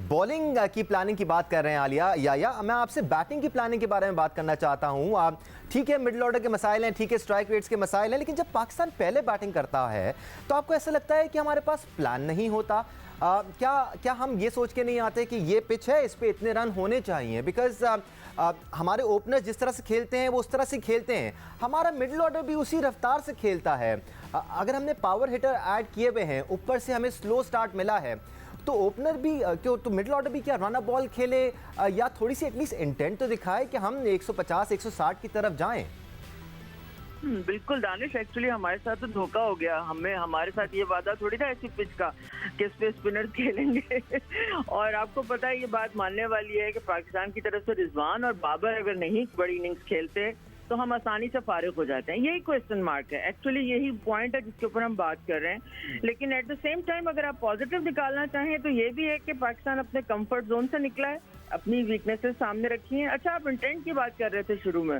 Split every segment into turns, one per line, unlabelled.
Bowling की planning की बात कर रहे हैं आलिया या मैं आपसे बैटिंग की प्लानिंग के बारे में बात करना चाहता हूं। आप ठीक है, मिडिल ऑर्डर के मसाइल हैं, ठीक है, स्ट्राइक रेट्स के मसाइल हैं, लेकिन जब पाकिस्तान पहले बैटिंग करता है तो आपको ऐसा लगता है कि हमारे पास प्लान नहीं होता? क्या हम ये सोच के नहीं आते कि ये पिच है, इस पे इतने रन होने चाहिए? बिकॉज हमारे ओपनर्स जिस तरह से खेलते हैं वो उस तरह से खेलते हैं, हमारा मिडिल ऑर्डर भी उसी रफ्तार से खेलता है। अगर हमने पावर हिटर ऐड किए हुए हैं, ऊपर से हमें स्लो स्टार्ट मिला है, तो ओपनर भी क्यों, तो मिडिल ऑर्डर भी क्या रन अप बॉल खेले या थोड़ी सी एटलीस्ट इंटेंट तो दिखाए कि हम 150 160 की तरफ जाएं?
बिल्कुल दानिश, एक्चुअली हमारे साथ तो धोखा हो गया। हमारे साथ ये वादा थोड़ी था ऐसी पिच का कि इस पे स्पिनर खेलेंगे और आपको पता है ये बात मानने वाली है कि पाकिस्तान की तरफ से रिजवान और बाबर अगर नहीं बड़ी इनिंग्स खेलते तो हम आसानी से फारिग हो जाते हैं। यही क्वेश्चन मार्क है, एक्चुअली यही पॉइंट है जिसके ऊपर हम बात कर रहे हैं। लेकिन एट द सेम टाइम अगर आप पॉजिटिव निकालना चाहें तो ये भी है कि पाकिस्तान अपने कंफर्ट जोन से निकला है, अपनी वीकनेसेस सामने रखी हैं। अच्छा, आप इंटेंट की बात कर रहे थे शुरू में,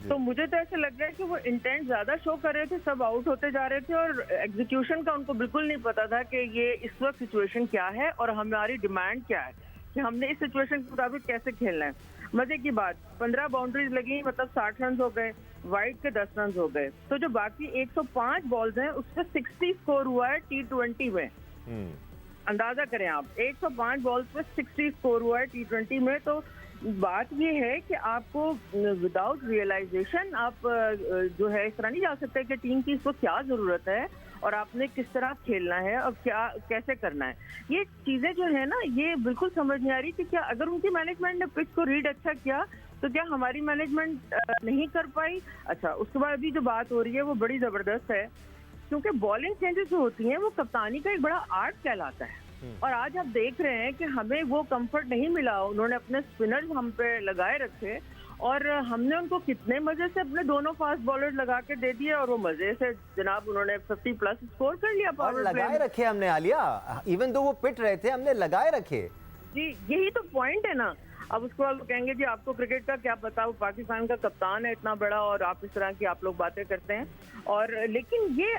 तो मुझे तो ऐसा लग रहा है कि वो इंटेंट ज्यादा शो कर रहे थे, सब आउट होते जा रहे थे और एग्जीक्यूशन का उनको बिल्कुल नहीं पता था कि ये इस वक्त सिचुएशन क्या है और हमारी डिमांड क्या है कि हमने इस सिचुएशन के मुताबिक कैसे खेलना है। मजे की बात, 15 बाउंड्रीज लगी, मतलब 60 रन हो गए, वाइड के 10 रन हो गए, तो जो बाकी 105 बॉल्स हैं उससे 60 स्कोर हुआ है T20 में। अंदाजा करें आप, 105 बॉल्स पे 60 स्कोर हुआ है T20 में। तो बात ये है कि आपको विदाउट रियलाइजेशन आप जो है इस तरह नहीं जा सकते कि टीम की इसको क्या जरूरत है और आपने किस तरह खेलना है और क्या कैसे करना है। ये चीजें जो है ना, ये बिल्कुल समझ नहीं आ रही कि क्या अगर उनकी मैनेजमेंट ने पिच को रीड अच्छा किया तो क्या हमारी मैनेजमेंट नहीं कर पाई। अच्छा, उसके बाद अभी जो बात हो रही है वो बड़ी जबरदस्त है, क्योंकि बॉलिंग चेंजेस जो होती हैं वो कप्तानी का एक बड़ा आर्ट कहलाता है। और आज आप देख रहे हैं कि हमें वो कंफर्ट नहीं मिला, उन्होंने अपने स्पिनर्स हम पे लगाए रखे और हमने उनको कितने मजे से अपने दोनों फास्ट बॉलर लगा के दे दिए और वो मजे से जनाब उन्होंने 50 प्लस स्कोर कर लिया पावर प्ले में।
लगाए रखे हमने आलिया, इवन दो वो पिट रहे थे हमने लगाए रखे।
जी, यही तो पॉइंट है ना। अब उसके बाद वो कहेंगे जी आपको क्रिकेट का क्या पता, वो पाकिस्तान का कप्तान है इतना बड़ा और आप इस तरह की आप लोग बातें करते हैं। और लेकिन ये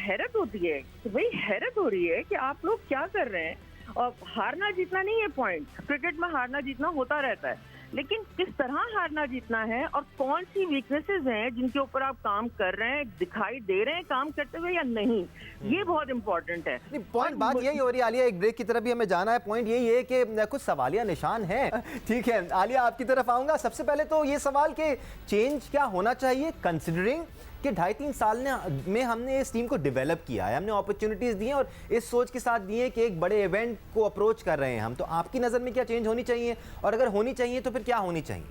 हैरत होती है कि भाई हैरत हो रही है कि आप लोग क्या कर रहे हैं। और हारना जीतना नहीं है पॉइंट, क्रिकेट में हारना जीतना होता रहता है, लेकिन किस तरह हारना जीतना है और कौन सी वीकनेसेस हैं जिनके ऊपर आप काम कर रहे हैं, दिखाई दे रहे हैं काम करते हुए या नहीं, ये बहुत इंपॉर्टेंट है।
पॉइंट बात यही हो रही है आलिया, एक ब्रेक की तरफ भी हमें जाना है। पॉइंट यही है कि कुछ सवालिया निशान हैं। ठीक है आलिया, आपकी तरफ आऊंगा। सबसे पहले तो ये सवाल कि चेंज क्या होना चाहिए, कंसिडरिंग कि 2.5-3 साल में हमने इस टीम को डेवलप किया है, हमने अपॉर्चुनिटीज दी हैं और इस सोच के साथ दी है कि एक बड़े इवेंट को अप्रोच कर रहे हैं हम। तो आपकी नज़र में क्या चेंज होनी चाहिए, और अगर होनी चाहिए तो फिर क्या होनी चाहिए?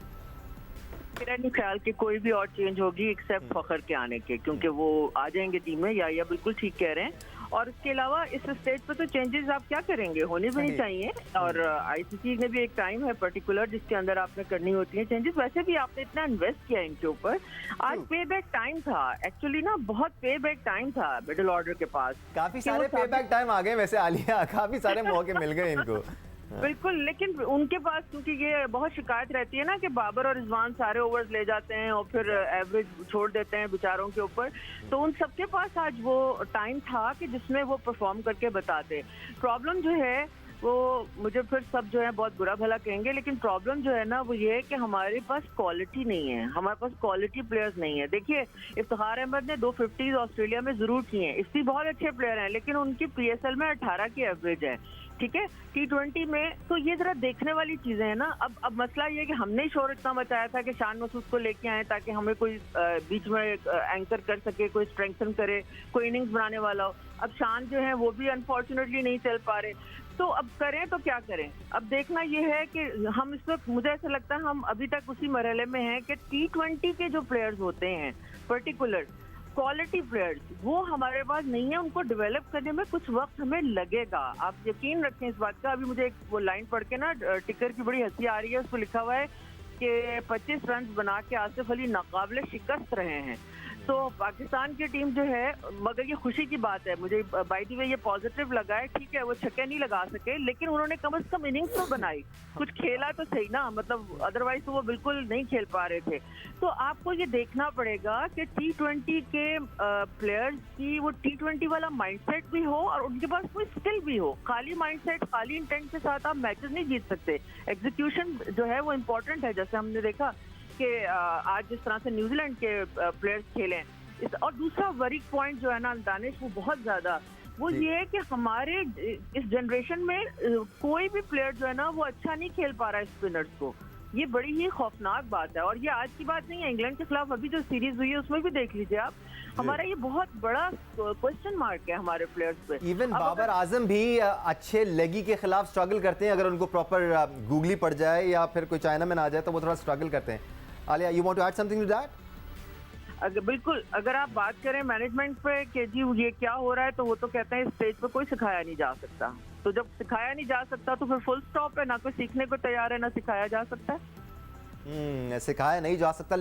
मेरा नहीं ख्याल कि कोई भी और चेंज होगी एक्सेप्ट फखर के आने के, क्योंकि वो आ जाएंगे टीम में। या बिल्कुल ठीक कह रहे हैं। और इसके अलावा इस स्टेज पे तो चेंजेस आप क्या करेंगे, होने भी नहीं चाहिए। और आईसीसी ने भी एक टाइम है पर्टिकुलर जिसके अंदर आपने करनी होती है चेंजेस। वैसे भी आपने इतना इन्वेस्ट किया इनके ऊपर, आज पे बैक टाइम था एक्चुअली ना, बहुत पे बैक टाइम था मिडिल ऑर्डर के पास।
काफी सारे पे बैक टाइम आ गए वैसे आलिया, काफी सारे मौके मिल गए इनको।
बिल्कुल, लेकिन उनके पास क्योंकि ये बहुत शिकायत रहती है ना कि बाबर और रिजवान सारे ओवर्स ले जाते हैं और फिर एवरेज छोड़ देते हैं बेचारों के ऊपर, तो उन सबके पास आज वो टाइम था कि जिसमें वो परफॉर्म करके बताते। प्रॉब्लम जो है वो, मुझे फिर सब जो है बहुत बुरा भला कहेंगे, लेकिन प्रॉब्लम जो है ना वो ये है कि हमारे पास क्वालिटी नहीं है, हमारे पास क्वालिटी प्लेयर्स नहीं है। देखिए, इफ्तिखार अहमद ने 250 ऑस्ट्रेलिया में जरूर की हैं, इसलिए बहुत अच्छे प्लेयर हैं, लेकिन उनकी पीएसएल में 18 की एवरेज है, ठीक है, T20 में। तो ये जरा देखने वाली चीजें हैं ना। अब मसला ये है कि हमने ही शोर इतना मचाया था कि शान मसूद को लेके आए ताकि हमें कोई बीच में एंकर कर सके, कोई स्ट्रेंथन करे, कोई इनिंग्स बनाने वाला हो। अब शान जो है वो भी अनफॉर्चुनेटली नहीं चल पा रहे, तो अब करें तो क्या करें। अब देखना ये है कि हम इस वक्त, मुझे ऐसा लगता है हम अभी तक उसी मरहले में हैं कि T20 के जो प्लेयर्स होते हैं पर्टिकुलर क्वालिटी प्लेयर्स, वो हमारे पास नहीं है। उनको डेवलप करने में कुछ वक्त हमें लगेगा, आप यकीन रखें इस बात का। अभी मुझे एक वो लाइन पढ़ के ना टिकर की बड़ी हंसी आ रही है, उस पर लिखा हुआ है कि 25 रन बना के आसिफ अली नाकाबिले शिकस्त रहे हैं। तो पाकिस्तान की टीम जो है, मगर ये खुशी की बात है मुझे, बाय द वे ये पॉजिटिव लगा है। ठीक है वो छक्के नहीं लगा सके, लेकिन उन्होंने कम से कम इनिंग्स तो बनाई, कुछ खेला तो सही ना, मतलब अदरवाइज तो वो बिल्कुल नहीं खेल पा रहे थे। तो आपको ये देखना पड़ेगा कि T20 के प्लेयर्स की वो T20 वाला माइंडसेट भी हो और उनके पास कोई स्किल भी हो। खाली माइंडसेट, खाली इंटेंट के साथ आप मैचेस नहीं जीत सकते। एग्जीक्यूशन जो है वो इम्पोर्टेंट है, जैसे हमने देखा कि आज जिस तरह से न्यूजीलैंड के प्लेयर्स खेले। और दूसरा वरीक पॉइंट जो है ना दानिश, वो बहुत ज्यादा वो ये है कि हमारे इस जनरेशन में कोई भी प्लेयर जो है ना वो अच्छा नहीं खेल पा रहा है स्पिनर्स को। ये बड़ी ही खौफनाक बात है, और ये आज की बात नहीं है। इंग्लैंड के खिलाफ अभी जो सीरीज हुई है उसमें भी देख लीजिए आप, हमारा ये बहुत बड़ा क्वेश्चन मार्क है हमारे प्लेयर्स पे।
इवन बाबर आजम भी अच्छे लेगी के खिलाफ स्ट्रगल करते हैं, अगर उनको प्रॉपर गूगली पड़ जाए या फिर कोई चाइना में आ जाए तो वो थोड़ा स्ट्रगल करते हैं। Alia, you want to add something to that?
बिल्कुल, अगर आप बात करें मैनेजमेंट पे कि जी ये क्या हो रहा है, तो वो तो कहते हैं स्टेज पे कोई सिखाया नहीं जा सकता। तो जब सिखाया नहीं जा सकता तो फिर फुल स्टॉप है, ना कोई सीखने को तैयार है ना सिखाया जा सकता है।
सिखाया नहीं जा सकता।